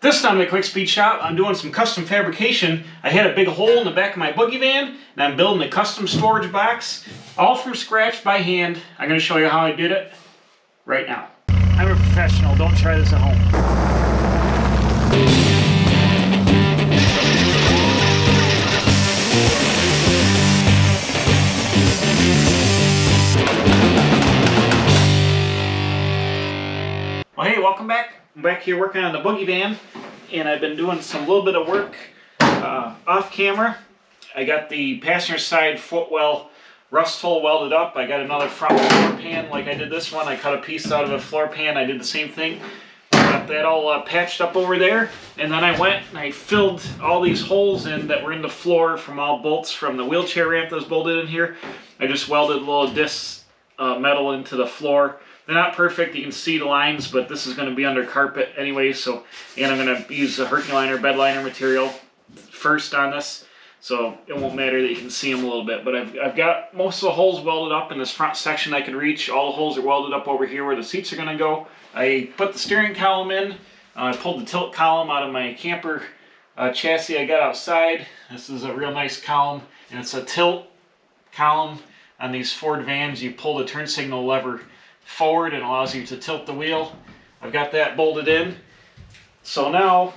This time at Quick Speed Shop, I'm doing some custom fabrication. I had a big hole in the back of my boogie van, and I'm building a custom storage box, all from scratch by hand. I'm going to show you how I did it right now. I'm a professional, don't try this at home. Well, hey, welcome back. I'm back here working on the boogie van, and I've been doing some little bit of work off camera. I got the passenger side footwell rust hole welded up. I got another front floor pan like I did this one. I cut a piece out of a floor pan. I did the same thing. Got that all patched up over there, and then I went and I filled all these holes in that were in the floor from all bolts from the wheelchair ramp that was bolted in here. I just welded little discs metal into the floor. They're not perfect, you can see the lines, but this is going to be under carpet anyway, so, and I'm going to use the Herculine or bed liner material first on this, so it won't matter that you can see them a little bit. But I've got most of the holes welded up in this front section I can reach. All the holes are welded up over here where the seats are going to go. I put the steering column in. I pulled the tilt column out of my camper chassis I got outside. This is a real nice column, and it's a tilt column. On these Ford vans, you pull the turn signal lever forward and allows you to tilt the wheel. I've got that bolted in. So now,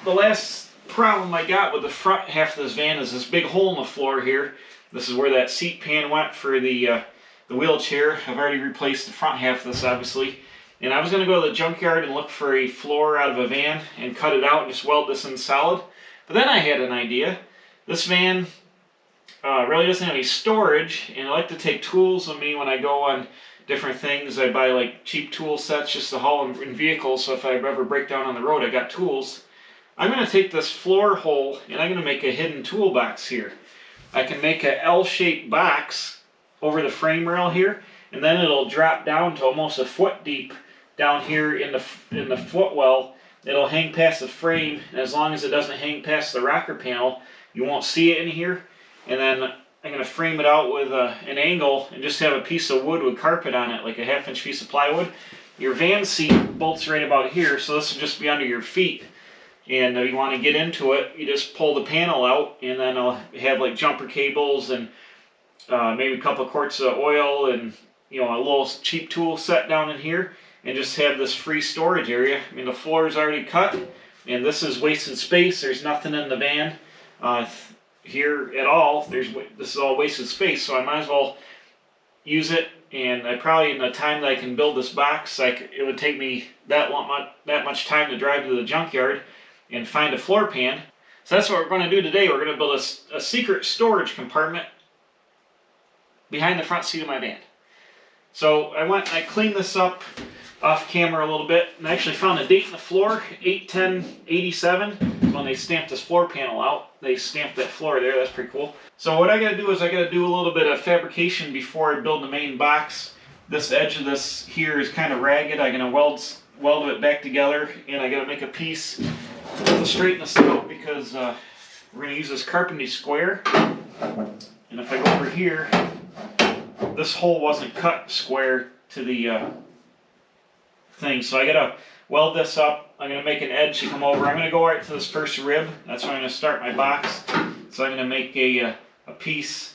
the last problem I got with the front half of this van is this big hole in the floor here. This is where that seat pan went for the wheelchair. I've already replaced the front half of this, obviously. And I was going to go to the junkyard and look for a floor out of a van and cut it out and just weld this in solid. But then I had an idea. This van really doesn't have any storage, and I like to take tools with me when I go on different things. I buy like cheap tool sets just to haul in vehicles, so if I ever break down on the road I got tools. I'm going to take this floor hole and I'm going to make a hidden toolbox here. I can make an L-shaped box over the frame rail here, and then it'll drop down to almost a foot deep down here in the footwell. It'll hang past the frame, and as long as it doesn't hang past the rocker panel, you won't see it in here. And then I'm going to frame it out with an angle and just have a piece of wood with carpet on it, like a 1/2 inch piece of plywood. Your van seat bolts right about here, so this will just be under your feet. And if you want to get into it, you just pull the panel out, and then I'll have like jumper cables and maybe a couple of quarts of oil and a little cheap tool set down in here, and just have this free storage area. I mean, the floor is already cut, and this is wasted space. There's nothing in the van here at all. This is all wasted space, so I might as well use it. And I probably, in the time that I can build this box, it would take me that much time to drive to the junkyard and find a floor pan. So that's what we're going to do today. We're going to build a secret storage compartment behind the front seat of my van. So I cleaned this up off camera a little bit, and I actually found a date in the floor, 8/10/87, when they stamped this floor panel out. They stamped that floor there. That's pretty cool. So what I got to do is I got to do a little bit of fabrication before I build the main box. This edge of this here is kind of ragged. I'm going to weld it back together, and I got to make a piece to straighten this out, because we're going to use this carpentry square. And if I go over here, this hole wasn't cut square to the thing, so I gotta weld this up. I'm gonna make an edge to come over. I'm gonna go right to this first rib. That's where I'm gonna start my box. So I'm gonna make a piece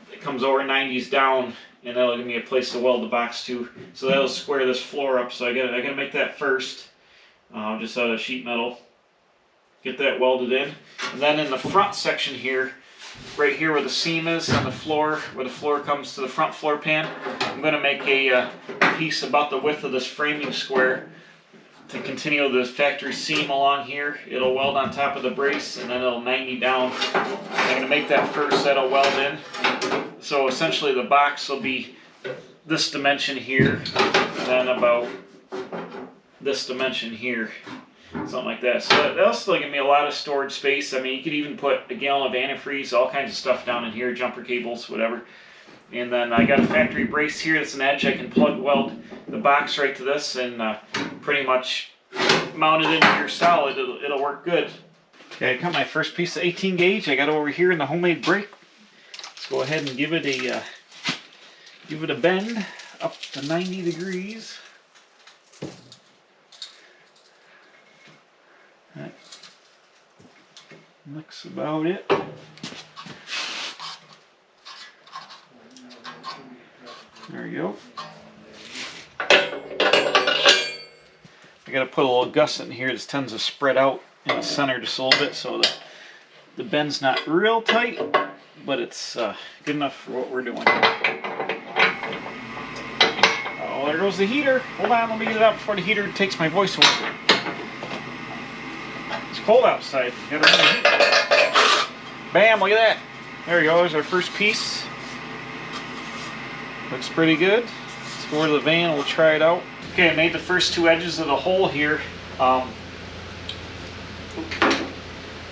that comes over 90s down, and that'll give me a place to weld the box to. So that'll square this floor up. So I gotta make that first, just out of sheet metal. Get that welded in, and then in the front section here, right here where the seam is on the floor, where the floor comes to the front floor pan, I'm going to make a piece about the width of this framing square to continue the factory seam along here. It'll weld on top of the brace, and then it'll 90 down. I'm going to make that first, that'll weld in. So essentially the box will be this dimension here, and then about this dimension here. Something like that. So that'll still give me a lot of storage space. I mean, you could even put a gallon of antifreeze, all kinds of stuff down in here, jumper cables, whatever. And then I got a factory brace here that's an edge. I can plug weld the box right to this and pretty much mount it in here solid. It'll work good. Okay, I got my first piece of 18 gauge. I got over here in the homemade brake. Let's go ahead and give it a bend up to 90 degrees. Looks about it. There we go. I gotta put a little gusset in here. This tends to spread out in the center just a little bit, so the bend's not real tight, but it's good enough for what we're doing. Oh, there goes the heater. Hold on, let me get it out before the heater takes my voice away. It's cold outside. Gotta run the heat. Bam, look at that. There we go, there's our first piece. Looks pretty good. Let's go to the van, we'll try it out. Okay, I made the first two edges of the hole here.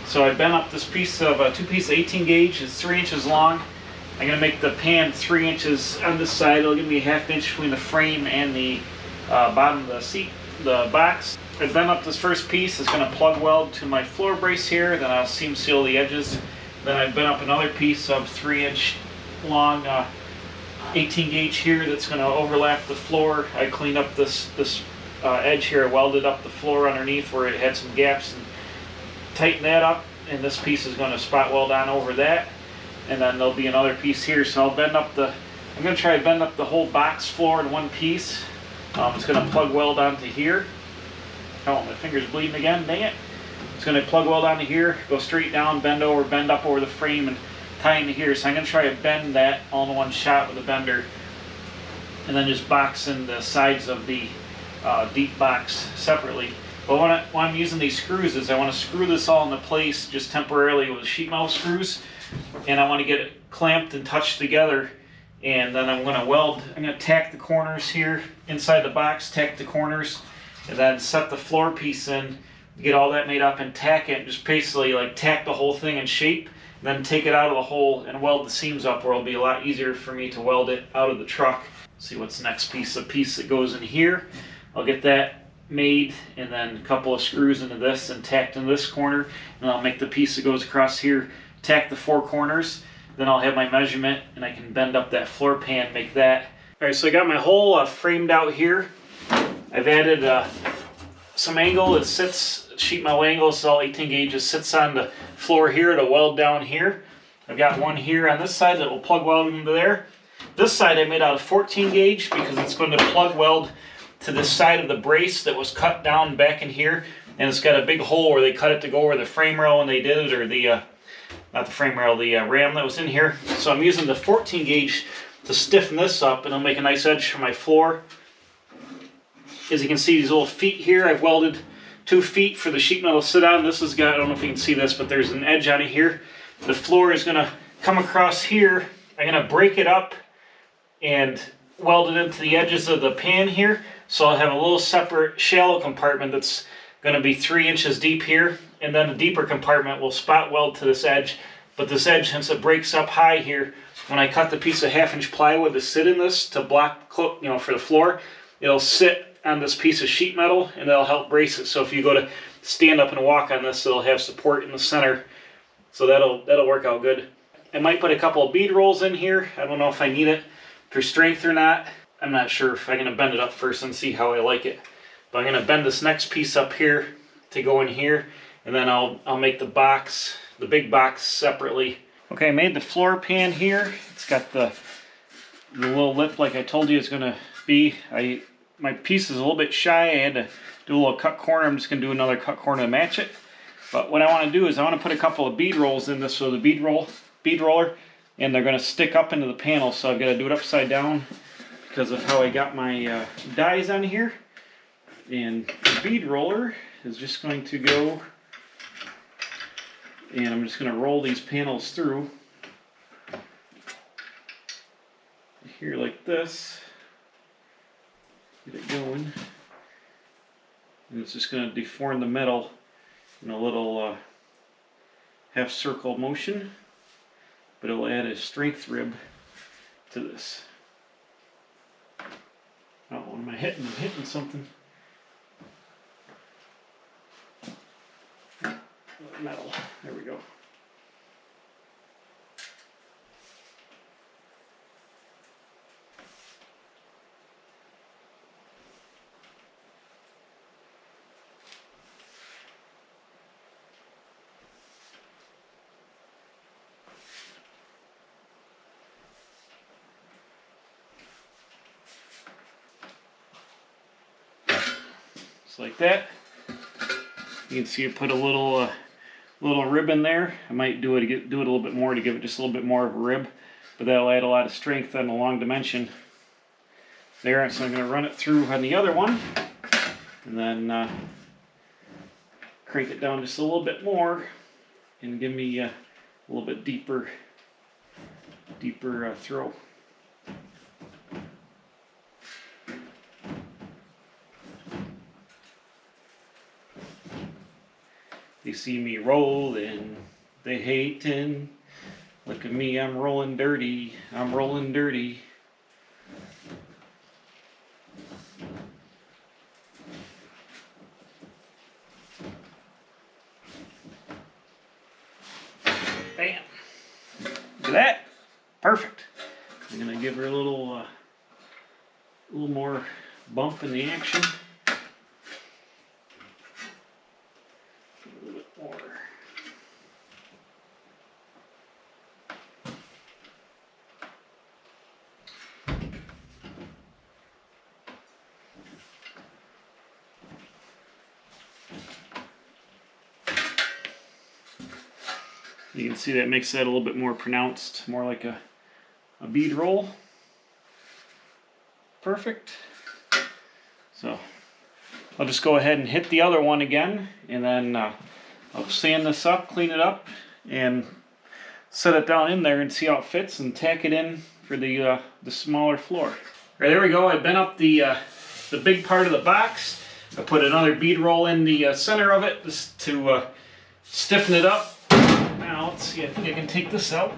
So I bent up this piece of two piece of 18 gauge. It's 3 inches long. I'm gonna make the pan 3 inches on this side. It'll give me a ½ inch between the frame and the bottom of the seat, the box. I bent up this first piece. It's gonna plug weld to my floor brace here. Then I'll seam seal the edges. Then I bent up another piece of 3 inch long 18 gauge here that's going to overlap the floor. I cleaned up this edge here. I welded up the floor underneath where it had some gaps and tightened that up, and this piece is going to spot weld on over that, and then there'll be another piece here. So I'll bend up I'm going to try to bend up the whole box floor in one piece. It's going to plug weld onto here. Oh, my finger's bleeding again, dang it. It's going to plug weld onto here, go straight down, bend up over the frame, and tie into here. So I'm going to try to bend that all in one shot with a bender, and then just box in the sides of the deep box separately. But when I'm using these screws is I want to screw this all into place just temporarily with sheet metal screws, and I want to get it clamped and touched together, and then I'm going to weld. I'm going to tack the corners here inside the box, tack the corners, and then set the floor piece in, get all that made up and tack it, just basically like tack the whole thing in shape. Then take it out of the hole and weld the seams up, where it'll be a lot easier for me to weld it out of the truck. See what's the next piece. The piece that goes in here, I'll get that made, and then a couple of screws into this and tacked in this corner, and I'll make the piece that goes across here, tack the four corners. Then I'll have my measurement, and I can bend up that floor pan, make that. All right, so I got my hole framed out here. I've added some angle. It sits sheet metal angle, so all 18 gauges sits on the floor here to weld down here. I've got one here on this side that will plug weld into there. This side I made out of 14 gauge because it's going to plug weld to the side of the brace that was cut down back in here, and it's got a big hole where they cut it to go over the frame rail when they did it, or the not the frame rail, the ram that was in here. So I'm using the 14 gauge to stiffen this up, and I'll make a nice edge for my floor. As you can see, these little feet here, I've welded 2 feet for the sheet metal to sit on. This has got, I don't know if you can see this, but there's an edge on it here. The floor is going to come across here. I'm going to break it up and weld it into the edges of the pan here. So I'll have a little separate shallow compartment that's going to be 3 inches deep here. And then the deeper compartment will spot weld to this edge. But this edge, since it breaks up high here, when I cut the piece of 1/2 inch plywood to sit in this to block, for the floor, it'll sit on this piece of sheet metal, and that'll help brace it. So if you go to stand up and walk on this, it'll have support in the center. So that'll work out good. I might put a couple of bead rolls in here. I don't know if I need it for strength or not. I'm not sure. If I'm going to bend it up first and see how I like it. But I'm going to bend this next piece up here to go in here, and then I'll make the big box separately. Okay, I made the floor pan here. It's got the little lip like I told you it's going to be. My piece is a little bit shy. I had to do a little cut corner. I'm just going to do another cut corner to match it. But what I want to do is I want to put a couple of bead rolls in this, so the bead roller, and they're going to stick up into the panel. So I've got to do it upside down because of how I got my dies on here. And the bead roller is just going to go, and I'm just going to roll these panels through here like this. Get it going, and it's just going to deform the metal in a little half circle motion, but it'll add a strength rib to this. Oh, what am I hitting? I'm hitting something. Metal. There we go. just like that. You can see I put a little rib in there. I might do it a little bit more to give it just a little bit more of a rib, but that'll add a lot of strength on the long dimension there. So I'm going to run it through on the other one, and then crank it down just a little bit more, and give me a little bit deeper throw. They see me rolling, they hating. Look at me, I'm rolling dirty, I'm rolling dirty. Bam. Look at that. Perfect. I'm gonna give her a little more bump in the action. You can see that makes that a little bit more pronounced, more like a bead roll. Perfect. So I'll just go ahead and hit the other one again, and then I'll sand this up, clean it up, and set it down in there and see how it fits, and tack it in for the smaller floor. All right, there we go. I bent up the big part of the box. I put another bead roll in the center of it just to stiffen it up. Now, let's see, I think I can take this out.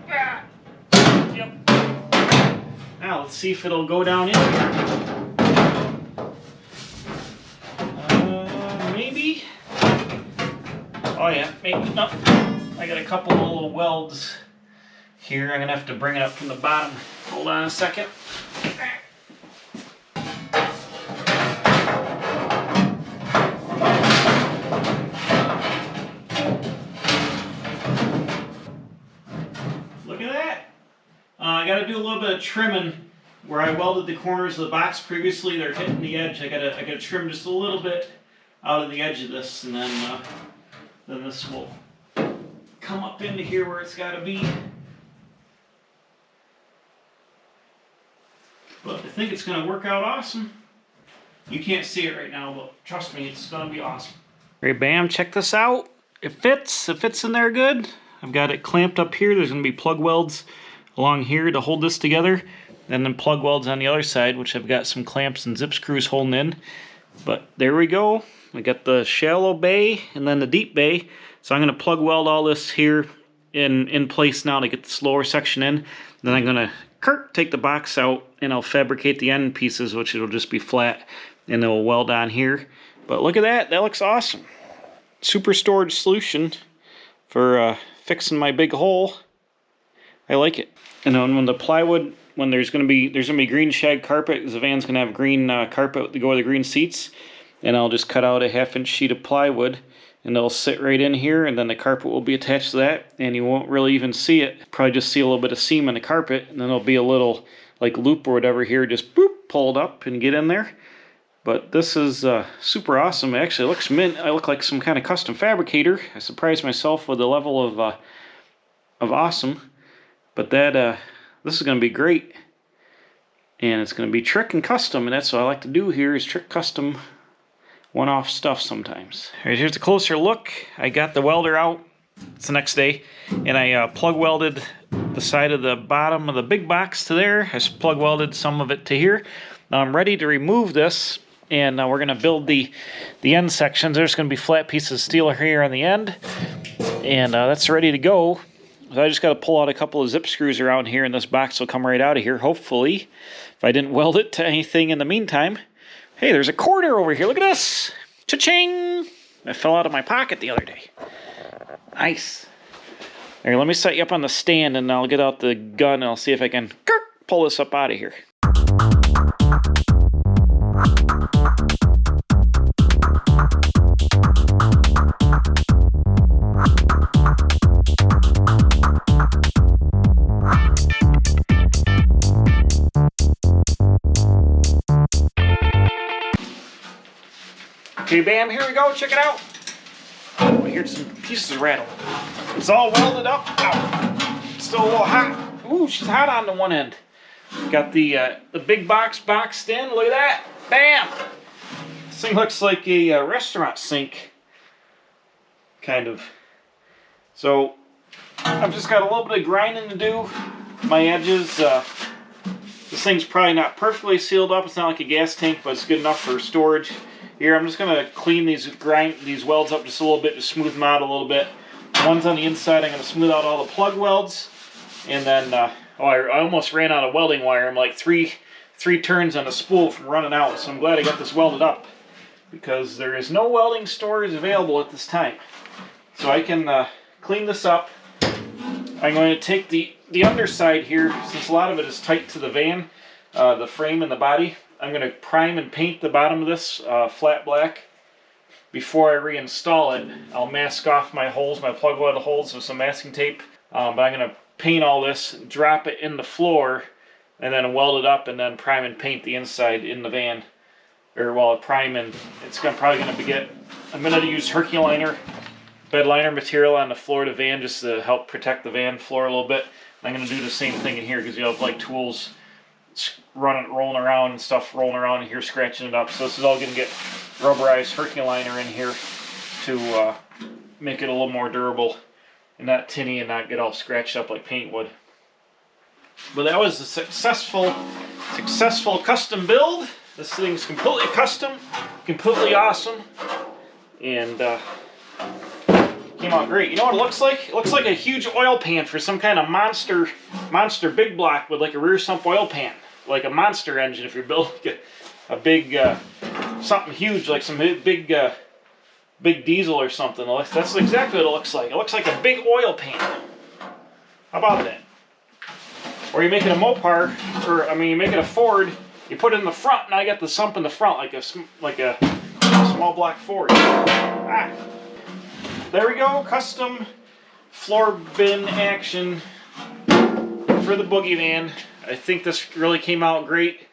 Yep. Now, let's see if it'll go down in here. Maybe? Oh yeah, maybe. No. I got a couple of little welds here. I'm going to have to bring it up from the bottom. Hold on a second. I got to do a little bit of trimming where I welded the corners of the box previously. They're hitting the edge. I gotta trim just a little bit out of the edge of this, and then this will come up into here where it's got to be. But I think it's going to work out awesome. You can't see it right now, but trust me, it's going to be awesome. All right, bam! Check this out. It fits. It fits in there good. I've got it clamped up here. There's going to be plug welds along here to hold this together, and then plug welds on the other side, which I've got some clamps and zip screws holding in. But there we go. I got the shallow bay and then the deep bay. So I'm going to plug weld all this here in place now to get this lower section in. Then I'm going to take the box out, and I'll fabricate the end pieces, which it'll just be flat, and it'll weld on here. But look at that. That looks awesome. Super storage solution for fixing my big hole. I like it. And then when the plywood, when there's gonna be green shag carpet, because the van's gonna have green carpet to go with the green seats, and I'll just cut out a 1/2 inch sheet of plywood, and it'll sit right in here, and then the carpet will be attached to that, and you won't really even see it. Probably just see a little bit of seam in the carpet, and then there'll be a little like loop or whatever here, just boop, pull it up and get in there. But this is super awesome. It actually looks mint. I look like some kind of custom fabricator. I surprised myself with the level of awesome. But this is going to be great, and it's going to be trick and custom, and that's what I like to do here, is trick custom one-off stuff sometimes. All right, here's a closer look. I got the welder out. It's the next day, and I plug welded the side of the bottom of the big box to there. I plug welded some of it to here. Now I'm ready to remove this, and we're going to build the end sections. There's going to be flat pieces of steel here on the end, and that's ready to go. So I just got to pull out a couple of zip screws around here, and this box will come right out of here, hopefully, if I didn't weld it to anything in the meantime. Hey, there's a quarter over here. Look at this. Cha-ching! That fell out of my pocket the other day. Nice. All right, let me set you up on the stand, and I'll get out the gun, and I'll see if I can pull this up out of here. Okay, bam, here we go, check it out. Oh, I hear some pieces rattle. It's all welded up. Ow. It's still a little hot. Ooh, she's hot on the one end. Got the big box boxed in, look at that. Bam! This thing looks like a restaurant sink, kind of. So, I've just got a little bit of grinding to do. My edges, this thing's probably not perfectly sealed up. It's not like a gas tank, but it's good enough for storage. Here, I'm just going to clean these welds up just a little bit to smooth them out a little bit. The ones on the inside, I'm going to smooth out all the plug welds. And then, oh, I almost ran out of welding wire. I'm like three turns on a spool from running out. So I'm glad I got this welded up, because there is no welding stores available at this time. So I can clean this up. I'm going to take the underside here, since a lot of it is tight to the van, the frame and the body. I'm going to prime and paint the bottom of this flat black before I reinstall it. I'll mask off my holes, my plug weld holes with some masking tape. But I'm going to paint all this, drop it in the floor, and then weld it up, and then prime and paint the inside in the van. Or, well, prime, and it's probably going to get, I'm going to use Herculiner bed liner material on the floor of the van just to help protect the van floor a little bit. I'm going to do the same thing in here, because you have like tools rolling around and stuff rolling around in here, scratching it up. So this is all going to get rubberized Herculiner in here to make it a little more durable and not tinny and not get all scratched up like paint would. But that was a successful custom build. This thing's completely custom, completely awesome, and came out great. You know what it looks like? It looks like a huge oil pan for some kind of monster big block with like a rear sump oil pan, like a monster engine. If you're building a big something huge, like some big diesel or something. That's exactly what it looks like. It looks like a big oil pan. How about that? Or you're making a Mopar, or I mean, you're making a Ford. You put it in the front. Now you got the sump in the front, like a small block Ford. Ah. There we go, custom floor bin action for the Boogie van. I think this really came out great.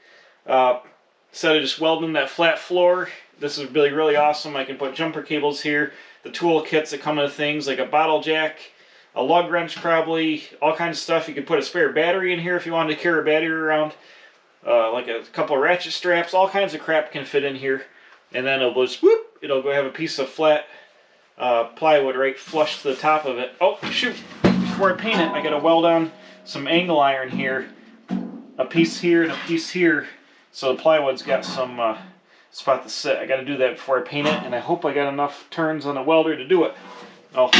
Instead of just welding that flat floor, this is really awesome. I can put jumper cables here, the tool kits that come with things, like a bottle jack, a lug wrench probably, all kinds of stuff. You can put a spare battery in here if you wanted to carry a battery around, like a couple of ratchet straps, all kinds of crap can fit in here. And then it'll just, whoop, it'll go have a piece of flat plywood right flush to the top of it. Oh shoot, before I paint it, I gotta weld on some angle iron here, a piece here and a piece here, so the plywood's got some spot to sit. I gotta do that before I paint it, and I hope I got enough turns on the welder to do it. Oh,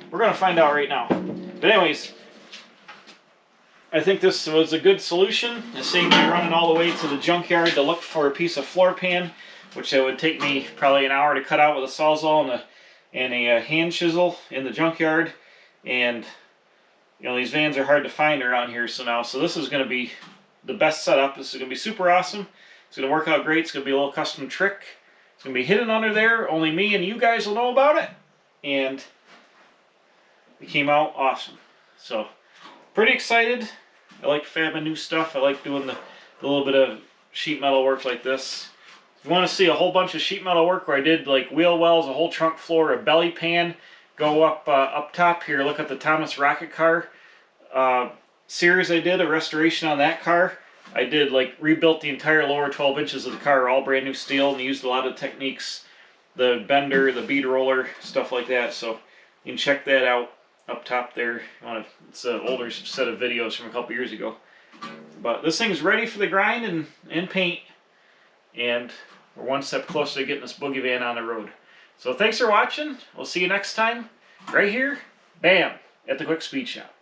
we're gonna find out right now. But anyways, I think this was a good solution. It saved me running all the way to the junkyard to look for a piece of floor pan, which it would take me probably an hour to cut out with a Sawzall and a hand chisel in the junkyard. And you know, these vans are hard to find around here, so this is going to be the best setup. This is going to be super awesome. It's going to work out great. It's going to be a little custom trick. It's going to be hidden under there. Only me and you guys will know about it. And it came out awesome. So, pretty excited. I like fabbing new stuff. I like doing the little bit of sheet metal work like this. If you want to see a whole bunch of sheet metal work where I did like wheel wells, a whole trunk floor, a belly pan, go up top here. Look at the Thomas Rocket Car series I did, a restoration on that car. I did like rebuilt the entire lower 12 inches of the car, all brand new steel, and used a lot of techniques, the bender, the bead roller, stuff like that. So you can check that out up top there. It's an older set of videos from a couple years ago. But this thing's ready for the grind and paint, and we're one step closer to getting this Boogie van on the road. So thanks for watching. We'll see you next time, right here, bam, at the Quick Speed Shop.